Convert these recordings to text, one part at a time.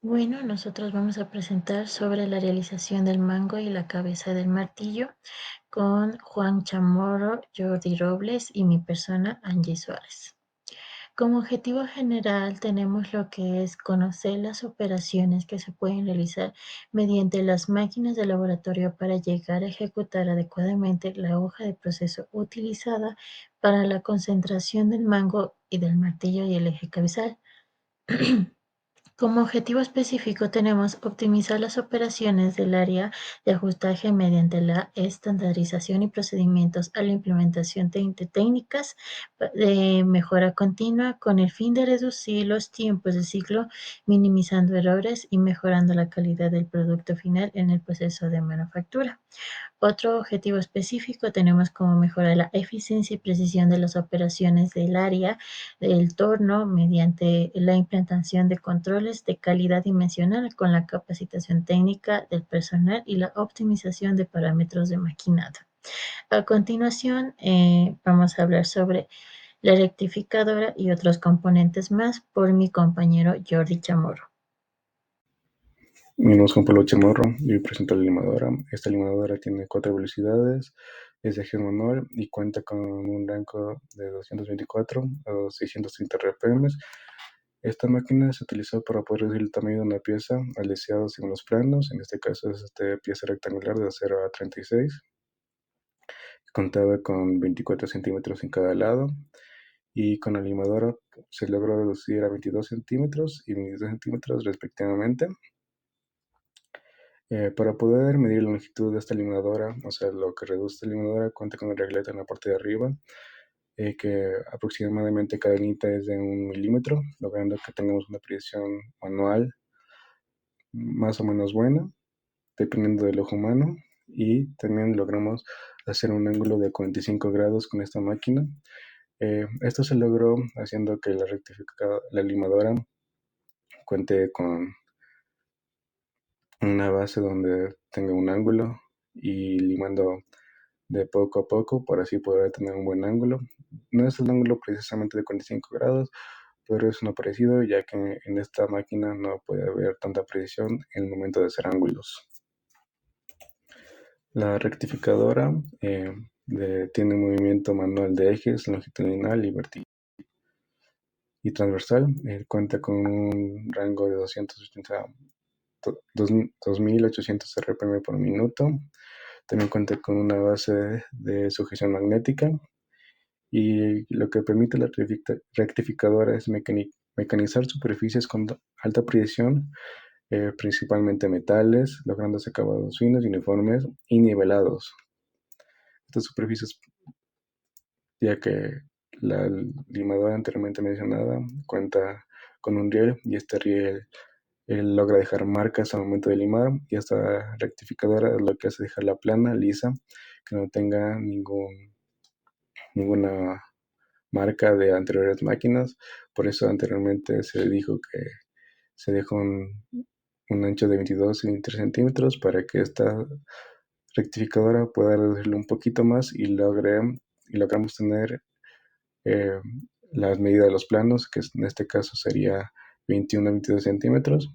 Bueno, nosotros vamos a presentar sobre la realización del mango y la cabeza del martillo con Juan Chamorro, Jordi Robles y mi persona, Angie Suárez. Como objetivo general tenemos lo que es conocer las operaciones que se pueden realizar mediante las máquinas de laboratorio para llegar a ejecutar adecuadamente la hoja de proceso utilizada para la concentración del mango y del martillo y el eje cabezal. Como objetivo específico tenemos optimizar las operaciones del área de ajustaje mediante la estandarización y procedimientos a la implementación de técnicas de mejora continua con el fin de reducir los tiempos de ciclo, minimizando errores y mejorando la calidad del producto final en el proceso de manufactura. Otro objetivo específico tenemos como mejorar la eficiencia y precisión de las operaciones del área del torno mediante la implantación de controles de calidad dimensional con la capacitación técnica del personal y la optimización de parámetros de maquinado. A continuación, vamos a hablar sobre la rectificadora y otros componentes más por mi compañero Jordi Chamorro. Mi nombre es Juan Pablo Chamorro y presento la limadora. Esta limadora tiene 4 velocidades, es de eje manual y cuenta con un rango de 224 a 630 RPM. Esta máquina se utilizó para poder reducir el tamaño de una pieza al deseado según los planos. En este caso es esta pieza rectangular de 0 a 36. Contaba con 24 centímetros en cada lado y con la limadora se logró reducir a 22 centímetros y 22 centímetros respectivamente. Para poder medir la longitud de esta limadora, o sea, lo que reduce esta limadora, cuenta con el reglete en la parte de arriba, que aproximadamente cada linita es de 1 milímetro, logrando que tengamos una precisión manual más o menos buena, dependiendo del ojo humano, y también logramos hacer un ángulo de 45 grados con esta máquina. Esto se logró haciendo que la limadora cuente con una base donde tenga un ángulo y limando de poco a poco para así poder tener un buen ángulo. No es el ángulo precisamente de 45 grados, pero es uno parecido ya que en esta máquina no puede haber tanta precisión en el momento de hacer ángulos. La rectificadora tiene un movimiento manual de ejes longitudinal y vertical y transversal. Cuenta con un rango de 2800 RPM por minuto. También cuenta con una base de sujeción magnética y lo que permite la rectificadora es mecanizar superficies con alta precisión, principalmente metales, lográndose acabados finos, uniformes y nivelados. Estas superficies, ya que la limadora anteriormente mencionada cuenta con un riel y este riel logra dejar marcas al momento de limar y esta rectificadora lo que hace es dejarla plana, lisa, que no tenga ninguna marca de anteriores máquinas. Por eso anteriormente se dijo que se dejó un ancho de 22 y 23 centímetros para que esta rectificadora pueda reducirlo un poquito más y logramos tener eh, las medidas de los planos, que en este caso sería 21 a 22 centímetros.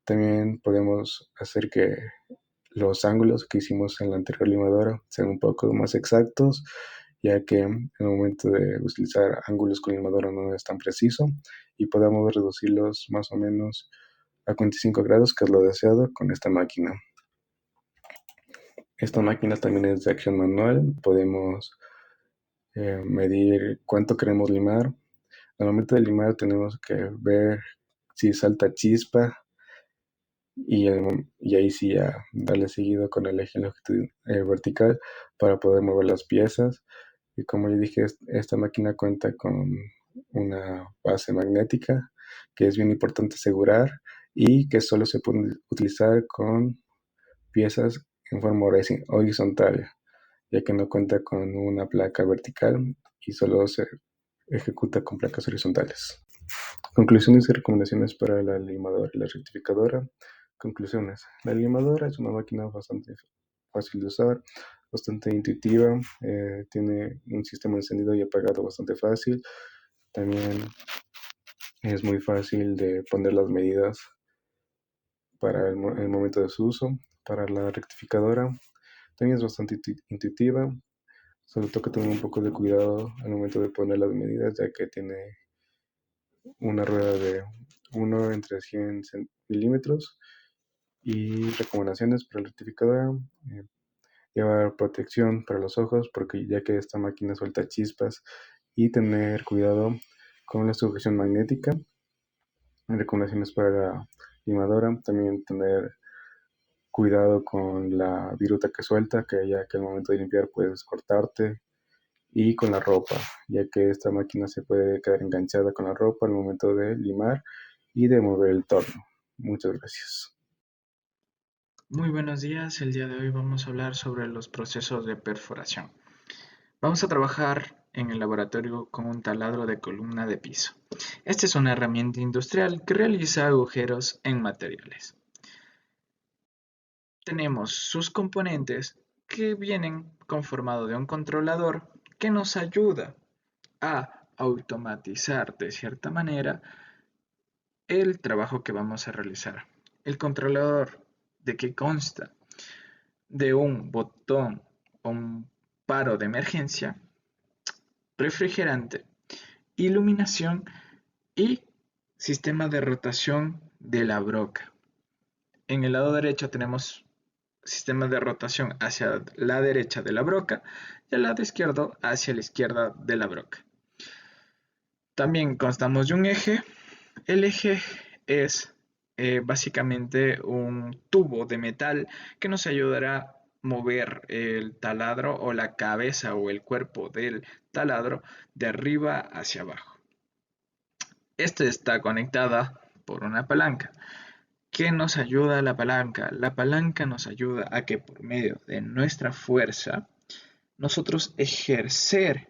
También podemos hacer que los ángulos que hicimos en la anterior limadora sean un poco más exactos, ya que en el momento de utilizar ángulos con limadora no es tan preciso y podamos reducirlos más o menos a 45 grados, que es lo deseado con esta máquina. Esta máquina también es de acción manual, podemos medir cuánto queremos limar. Al momento de limar tenemos que ver si salta chispa y ahí sí ya darle seguido con el eje vertical para poder mover las piezas. Y como ya dije, esta máquina cuenta con una base magnética que es bien importante asegurar y que solo se puede utilizar con piezas en forma horizontal, ya que no cuenta con una placa vertical y solo se ejecuta con placas horizontales. Conclusiones y recomendaciones para la limadora y la rectificadora. Conclusiones. La limadora es una máquina bastante fácil de usar, bastante intuitiva, tiene un sistema de encendido y apagado bastante fácil. También es muy fácil de poner las medidas para el momento de su uso. Para la rectificadora también es bastante intuitiva, solo toca tener un poco de cuidado al momento de poner las medidas, ya que tiene una rueda de 1 entre 100 milímetros. Y recomendaciones para el rectificador: llevar protección para los ojos, porque ya que esta máquina suelta chispas, y tener cuidado con la sujeción magnética. Recomendaciones para la limadora: también tener cuidado con la viruta que suelta, que ya que al momento de limpiar puedes cortarte. Y con la ropa, ya que esta máquina se puede quedar enganchada con la ropa al momento de limar y de mover el torno. Muchas gracias. Muy buenos días, el día de hoy vamos a hablar sobre los procesos de perforación. Vamos a trabajar en el laboratorio con un taladro de columna de piso. Esta es una herramienta industrial que realiza agujeros en materiales. Tenemos sus componentes que vienen conformados de un controlador que nos ayuda a automatizar de cierta manera el trabajo que vamos a realizar. El controlador, ¿de qué consta? De un botón o un paro de emergencia, refrigerante, iluminación y sistema de rotación de la broca. En el lado derecho tenemos sistema de rotación hacia la derecha de la broca y al lado izquierdo hacia la izquierda de la broca. También constamos de un eje. El eje es básicamente un tubo de metal que nos ayudará a mover el taladro o la cabeza o el cuerpo del taladro de arriba hacia abajo. Esta está conectada por una palanca. ¿Qué nos ayuda la palanca? La palanca nos ayuda a que por medio de nuestra fuerza, nosotros ejercer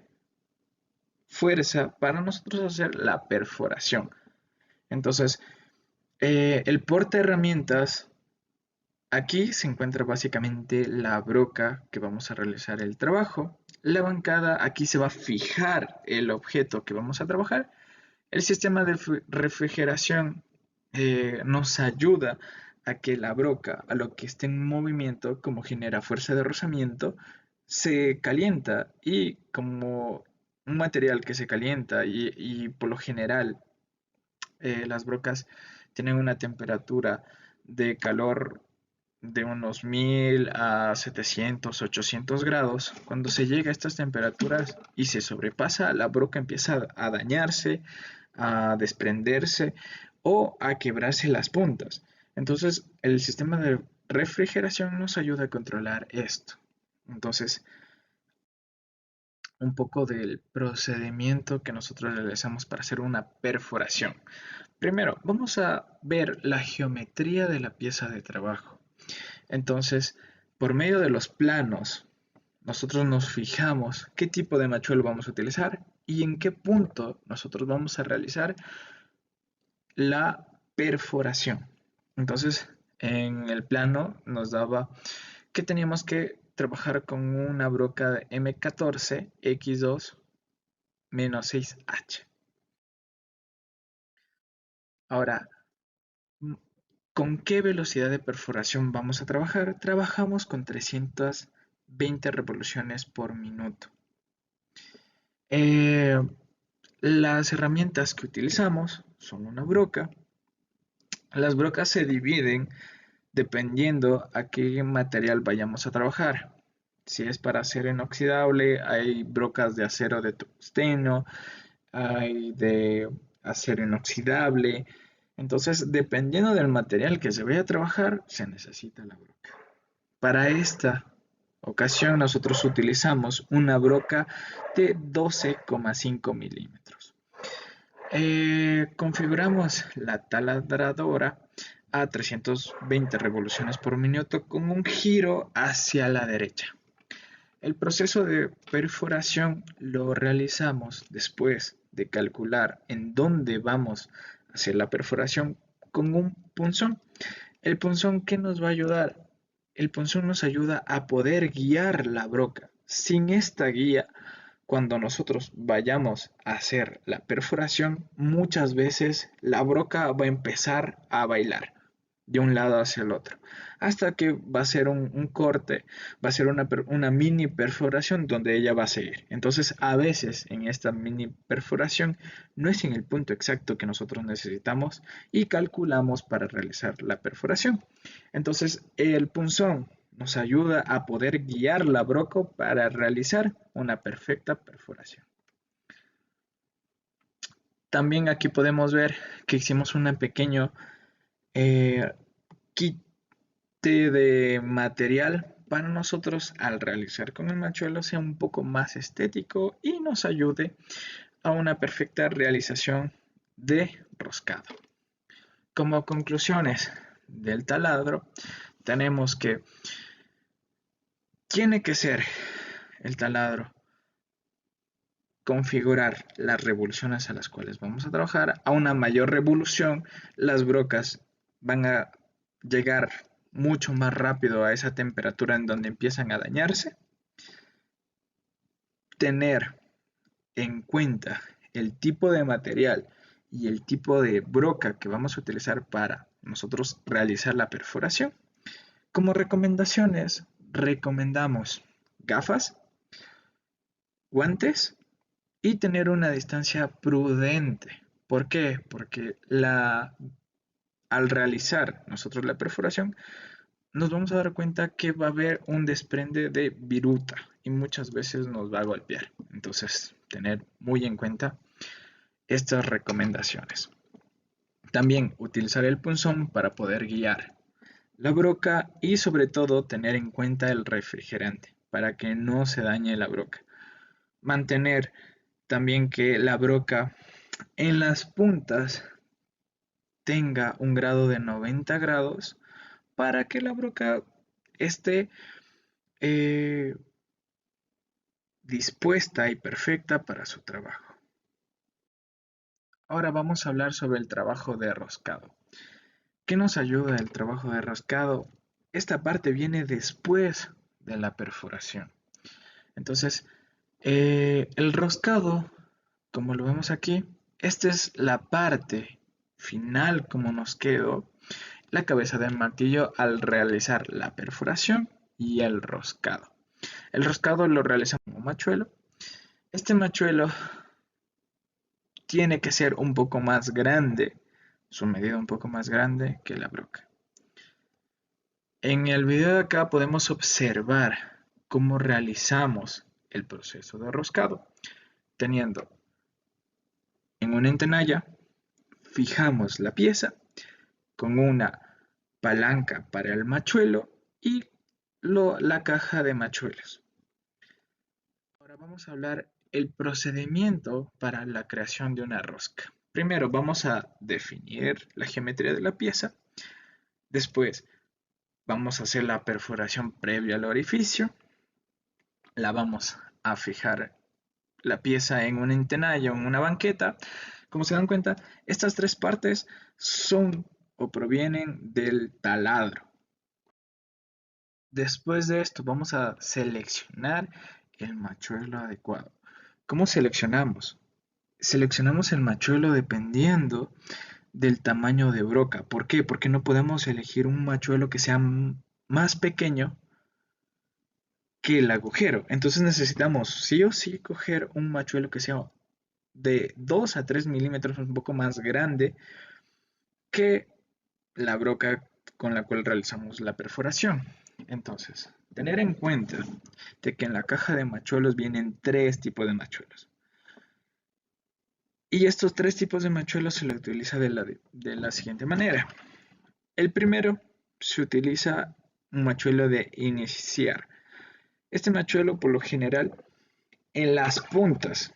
fuerza para nosotros hacer la perforación. Entonces, el porta herramientas, aquí se encuentra básicamente la broca que vamos a realizar el trabajo. La bancada, aquí se va a fijar el objeto que vamos a trabajar. El sistema de refrigeración nos ayuda a que la broca, a lo que esté en movimiento, como genera fuerza de rozamiento, se calienta, y como un material que se calienta y por lo general las brocas tienen una temperatura de calor de unos 1000 a 700, 800 grados. Cuando se llega a estas temperaturas y se sobrepasa, la broca empieza a dañarse, a desprenderse o a quebrarse las puntas. Entonces, el sistema de refrigeración nos ayuda a controlar esto. Entonces, un poco del procedimiento que nosotros realizamos para hacer una perforación. Primero, vamos a ver la geometría de la pieza de trabajo. Entonces, por medio de los planos, nosotros nos fijamos qué tipo de machuelo vamos a utilizar y en qué punto nosotros vamos a realizar la perforación. Entonces, en el plano nos daba que teníamos que trabajar con una broca de M14 X2 6H. Ahora, ¿con qué velocidad de perforación vamos a trabajar? Trabajamos con 320 revoluciones por minuto. Eh, las herramientas que utilizamos son una broca. Las brocas se dividen dependiendo a qué material vayamos a trabajar. Si es para acero inoxidable, hay brocas de acero de tungsteno, hay de acero inoxidable. Entonces, dependiendo del material que se vaya a trabajar, se necesita la broca. Para esta ocasión, nosotros utilizamos una broca de 12,5 milímetros. Configuramos la taladradora a 320 revoluciones por minuto con un giro hacia la derecha. El proceso de perforación lo realizamos después de calcular en dónde vamos a hacer la perforación con un punzón. ¿El punzón qué nos va a ayudar? El punzón nos ayuda a poder guiar la broca. Sin esta guía, cuando nosotros vayamos a hacer la perforación, muchas veces la broca va a empezar a bailar. de un lado hacia el otro, hasta que va a ser un corte, va a ser una mini perforación donde ella va a seguir. Entonces, a veces en esta mini perforación no es en el punto exacto que nosotros necesitamos y calculamos para realizar la perforación. Entonces, el punzón nos ayuda a poder guiar la broca para realizar una perfecta perforación. También aquí podemos ver que hicimos un pequeño quite de material para nosotros al realizar con el machuelo sea un poco más estético y nos ayude a una perfecta realización de roscado. Como conclusiones del taladro, tenemos que tiene que ser el taladro configurar las revoluciones a las cuales vamos a trabajar. A una mayor revolución, las brocas van a llegar mucho más rápido a esa temperatura en donde empiezan a dañarse. Tener en cuenta el tipo de material y el tipo de broca que vamos a utilizar para nosotros realizar la perforación. Como recomendaciones, recomendamos gafas, guantes y tener una distancia prudente. ¿Por qué? Porque al realizar nosotros la perforación, nos vamos a dar cuenta que va a haber un desprende de viruta y muchas veces nos va a golpear. Entonces, tener muy en cuenta estas recomendaciones. También utilizar el punzón para poder guiar la broca y sobre todo tener en cuenta el refrigerante para que no se dañe la broca. Mantener también que la broca en las puntas tenga un grado de 90 grados para que la broca esté eh, dispuesta y perfecta para su trabajo. Ahora vamos a hablar sobre el trabajo de roscado. ¿Qué nos ayuda el trabajo de roscado? Esta parte viene después de la perforación. Entonces, el roscado, como lo vemos aquí, esta es la parte final como nos quedó la cabeza del martillo al realizar la perforación y el roscado. El roscado lo realizamos como machuelo. Este machuelo tiene que ser un poco más grande, su medida un poco más grande que la broca. En el video de acá podemos observar cómo realizamos el proceso de roscado. Teniendo en una entenalla, fijamos la pieza con una palanca para el machuelo y la caja de machuelos. Ahora vamos a hablar el procedimiento para la creación de una rosca. Primero vamos a definir la geometría de la pieza. Después vamos a hacer la perforación previa al orificio. La vamos a fijar la pieza en una entenalla o en una banqueta. Como se dan cuenta, estas tres partes son o provienen del taladro. Después de esto vamos a seleccionar el machuelo adecuado. ¿Cómo seleccionamos? Seleccionamos el machuelo dependiendo del tamaño de broca. ¿Por qué? Porque no podemos elegir un machuelo que sea más pequeño que el agujero. Entonces necesitamos sí o sí coger un machuelo que sea de 2 a 3 milímetros, un poco más grande que la broca con la cual realizamos la perforación. Entonces, tener en cuenta de que en la caja de machuelos vienen tres tipos de machuelos. Y estos tres tipos de machuelos se los utiliza de la siguiente manera. El primero se utiliza un machuelo de iniciar. Este machuelo por lo general en las puntas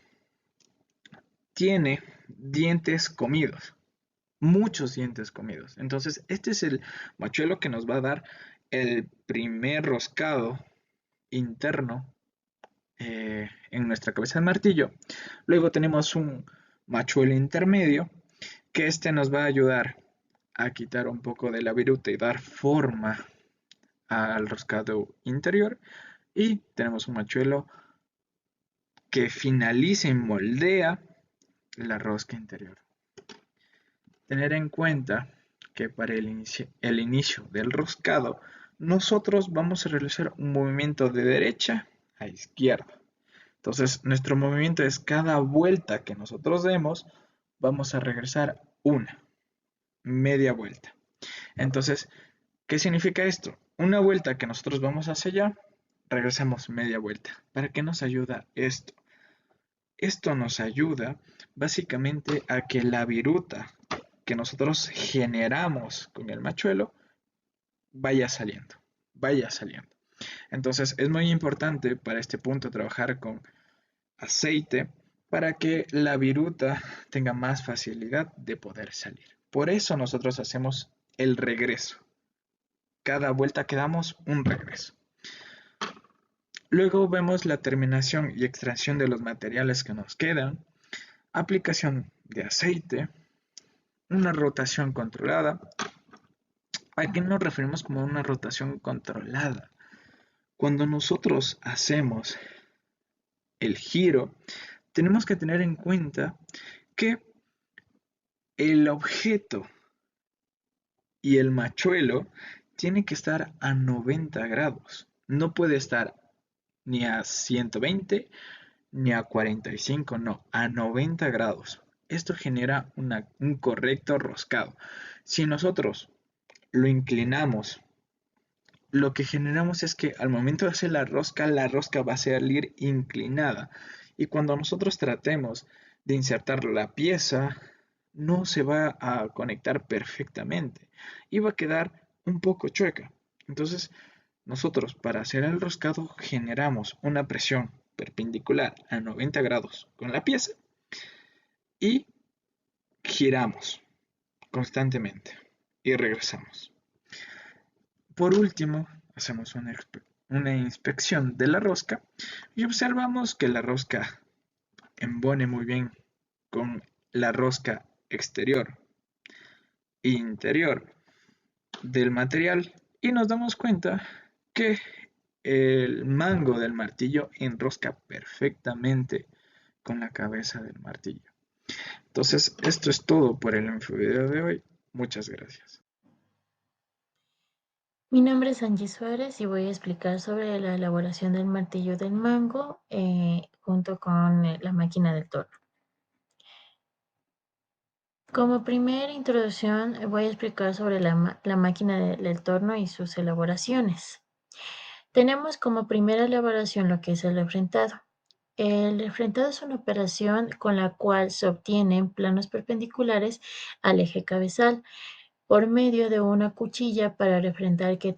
tiene dientes comidos, muchos dientes comidos. Entonces este es el machuelo que nos va a dar el primer roscado interno en nuestra cabeza de martillo. Luego tenemos un machuelo intermedio que este nos va a ayudar a quitar un poco de la viruta y dar forma al roscado interior. Y tenemos un machuelo que finaliza y moldea la rosca interior. Tener en cuenta que para el inicio del roscado, nosotros vamos a realizar un movimiento de derecha a izquierda. Entonces, nuestro movimiento es cada vuelta que nosotros demos, vamos a regresar una, media vuelta. Entonces, ¿qué significa esto? Una vuelta que nosotros vamos hacia allá, regresamos media vuelta. ¿Para qué nos ayuda esto? Esto nos ayuda básicamente a que la viruta que nosotros generamos con el machuelo vaya saliendo, vaya saliendo. Entonces es muy importante para este punto trabajar con aceite para que la viruta tenga más facilidad de poder salir. Por eso nosotros hacemos el regreso. Cada vuelta que damos, un regreso. Luego vemos la terminación y extracción de los materiales que nos quedan, aplicación de aceite, una rotación controlada. ¿A qué nos referimos como una rotación controlada? Cuando nosotros hacemos el giro, tenemos que tener en cuenta que el objeto y el machuelo tiene que estar a 90 grados. No puede estar ni a 120 ni a 45, no, a 90 grados. Esto genera un correcto roscado. Si nosotros lo inclinamos, lo que generamos es que al momento de hacer la rosca va a salir inclinada. Y cuando nosotros tratemos de insertar la pieza, no se va a conectar perfectamente y va a quedar un poco chueca. Entonces, nosotros para hacer el roscado generamos una presión perpendicular a 90 grados con la pieza y giramos constantemente y regresamos. Por último, hacemos una inspección de la rosca y observamos que la rosca embone muy bien con la rosca exterior e interior del material y nos damos cuenta que el mango del martillo enrosca perfectamente con la cabeza del martillo. Entonces, esto es todo por el video de hoy. Muchas gracias. Mi nombre es Angie Suárez y voy a explicar sobre la elaboración del martillo del mango junto con la máquina del torno. Como primera introducción voy a explicar sobre la máquina del torno y sus elaboraciones. Tenemos como primera elaboración lo que es el refrentado. El refrentado es una operación con la cual se obtienen planos perpendiculares al eje cabezal por medio de una cuchilla para refrentar que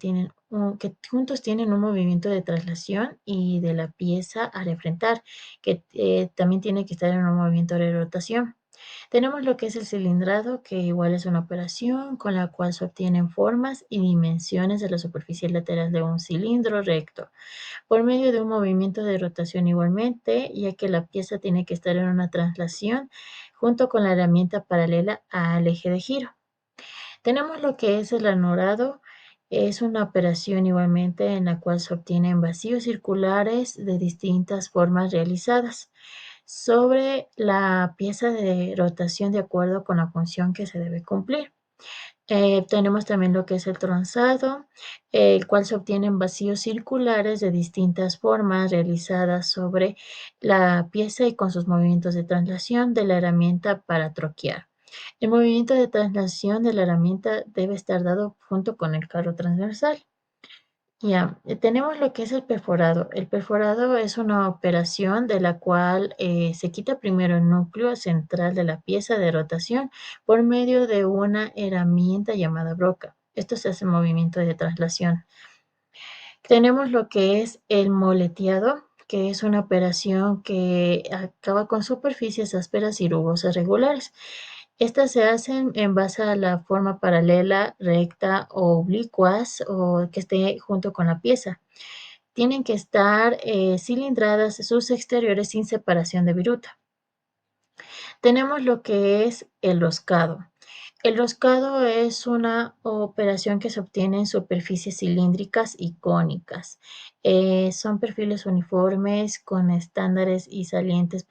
juntos tienen un movimiento de traslación y de la pieza a refrentar, que también tiene que estar en un movimiento de rotación. Tenemos lo que es el cilindrado, que igual es una operación con la cual se obtienen formas y dimensiones de la superficie lateral de un cilindro recto, por medio de un movimiento de rotación igualmente, ya que la pieza tiene que estar en una traslación junto con la herramienta paralela al eje de giro. Tenemos lo que es el anurado, es una operación igualmente en la cual se obtienen vacíos circulares de distintas formas realizadas sobre la pieza de rotación de acuerdo con la función que se debe cumplir. Tenemos también lo que es el tronzado, el cual se obtienen vacíos circulares de distintas formas realizadas sobre la pieza y con sus movimientos de traslación de la herramienta para troquear. El movimiento de traslación de la herramienta debe estar dado junto con el carro transversal. Ya, tenemos lo que es el perforado. El perforado es una operación de la cual se quita primero el núcleo central de la pieza de rotación por medio de una herramienta llamada broca. Esto se hace movimiento de traslación. Tenemos lo que es el moleteado, que es una operación que acaba con superficies ásperas y rugosas regulares. Estas se hacen en base a la forma paralela, recta o oblicuas o que esté junto con la pieza. Tienen que estar cilindradas sus exteriores sin separación de viruta. Tenemos lo que es el roscado. El roscado es una operación que se obtiene en superficies cilíndricas y cónicas. Son perfiles uniformes con estándares y salientes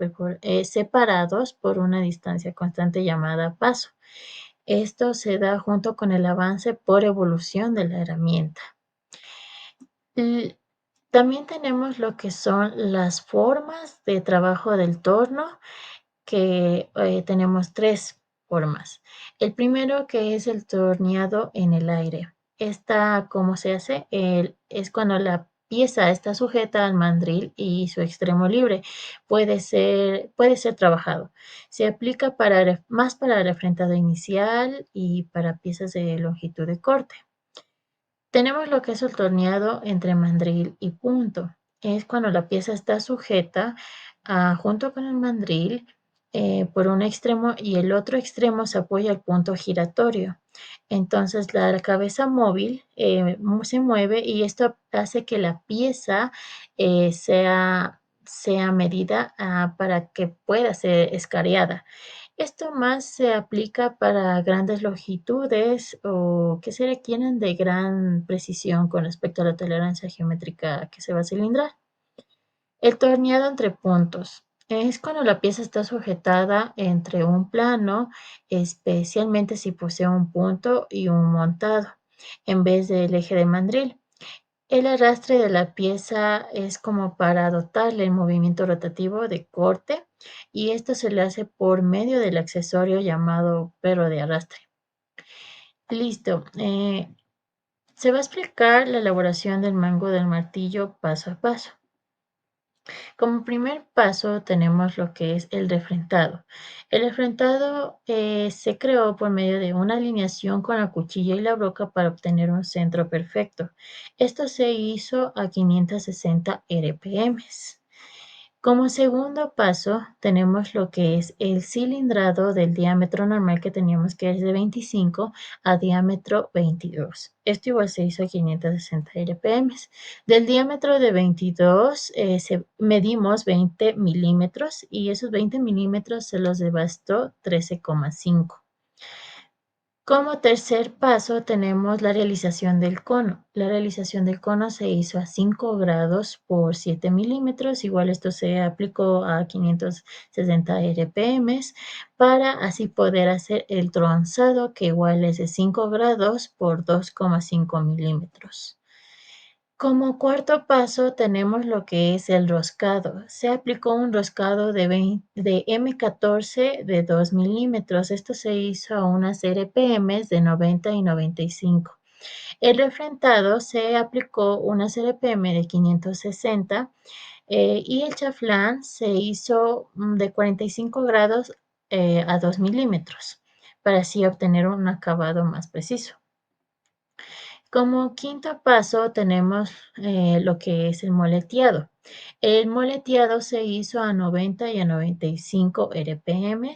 separados por una distancia constante llamada paso. Esto se da junto con el avance por evolución de la herramienta. También tenemos lo que son las formas de trabajo del torno, que tenemos 3 formas. El primero, que es el torneado en el aire. ¿Cómo se hace? Es cuando la pieza está sujeta al mandril y su extremo libre. Puede ser trabajado. Se aplica más para el refrentado inicial y para piezas de longitud de corte. Tenemos lo que es el torneado entre mandril y punto. Es cuando la pieza está sujeta junto con el mandril por un extremo y el otro extremo se apoya al punto giratorio. Entonces la cabeza móvil se mueve y esto hace que la pieza sea medida para que pueda ser escariada. Esto más se aplica para grandes longitudes o que se requieren de gran precisión con respecto a la tolerancia geométrica que se va a cilindrar. El torneado entre puntos es cuando la pieza está sujetada entre un plano, especialmente si posee un punto y un montado, en vez del eje de mandril. El arrastre de la pieza es como para dotarle el movimiento rotativo de corte y esto se le hace por medio del accesorio llamado perro de arrastre. Listo. Se va a explicar la elaboración del mango del martillo paso a paso. Como primer paso tenemos lo que es el refrentado. El refrentado se creó por medio de una alineación con la cuchilla y la broca para obtener un centro perfecto. Esto se hizo a 560 RPM. Como segundo paso tenemos lo que es el cilindrado del diámetro normal que teníamos, que es de 25 a diámetro 22. Esto igual se hizo a 560 RPM. Del diámetro de 22 medimos 20 milímetros y esos 20 milímetros se los devastó 13,5. Como tercer paso tenemos la realización del cono. La realización del cono se hizo a 5 grados por 7 milímetros. Igual esto se aplicó a 560 RPM para así poder hacer el tronzado, que igual es de 5 grados por 2,5 milímetros. Como cuarto paso tenemos lo que es el roscado. Se aplicó un roscado de M14 de 2 milímetros. Esto se hizo a unas RPM de 90 y 95. El refrentado se aplicó unas RPM de 560 y el chaflán se hizo de 45 grados a 2 milímetros para así obtener un acabado más preciso. Como quinto paso tenemos lo que es el moleteado. El moleteado se hizo a 90 y a 95 RPM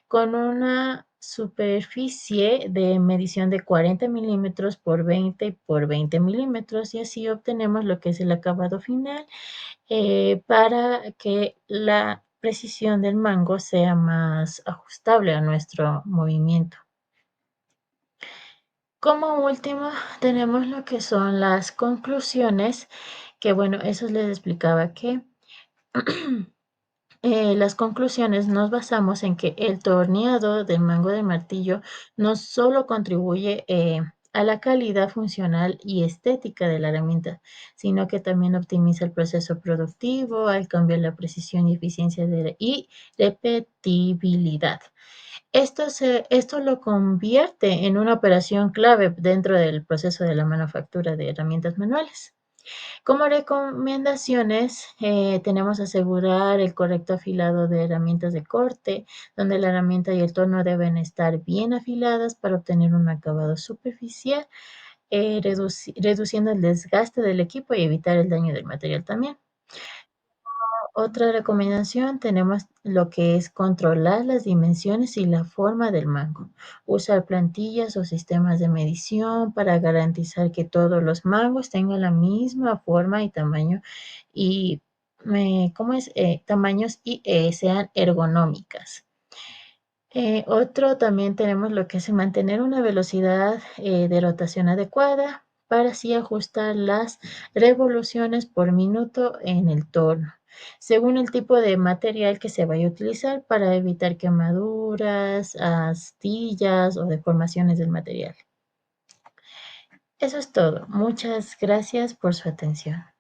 con una superficie de medición de 40 milímetros por 20 por 20 milímetros y así obtenemos lo que es el acabado final para que la precisión del mango sea más ajustable a nuestro movimiento. Como último, tenemos lo que son las conclusiones, que bueno, eso les explicaba que las conclusiones nos basamos en que el torneado del mango de martillo no solo contribuye a la calidad funcional y estética de la herramienta, sino que también optimiza el proceso productivo al cambiar la precisión y eficiencia y repetibilidad. Esto lo convierte en una operación clave dentro del proceso de la manufactura de herramientas manuales. Como recomendaciones, tenemos asegurar el correcto afilado de herramientas de corte, donde la herramienta y el torno deben estar bien afiladas para obtener un acabado superficial, reduciendo el desgaste del equipo y evitar el daño del material también. Otra recomendación tenemos lo que es controlar las dimensiones y la forma del mango. Usar plantillas o sistemas de medición para garantizar que todos los mangos tengan la misma forma y tamaño y tamaños y sean ergonómicas. Otro también tenemos lo que es mantener una velocidad de rotación adecuada para así ajustar las revoluciones por minuto en el torno. según el tipo de material que se vaya a utilizar para evitar quemaduras, astillas o deformaciones del material. Eso es todo. Muchas gracias por su atención.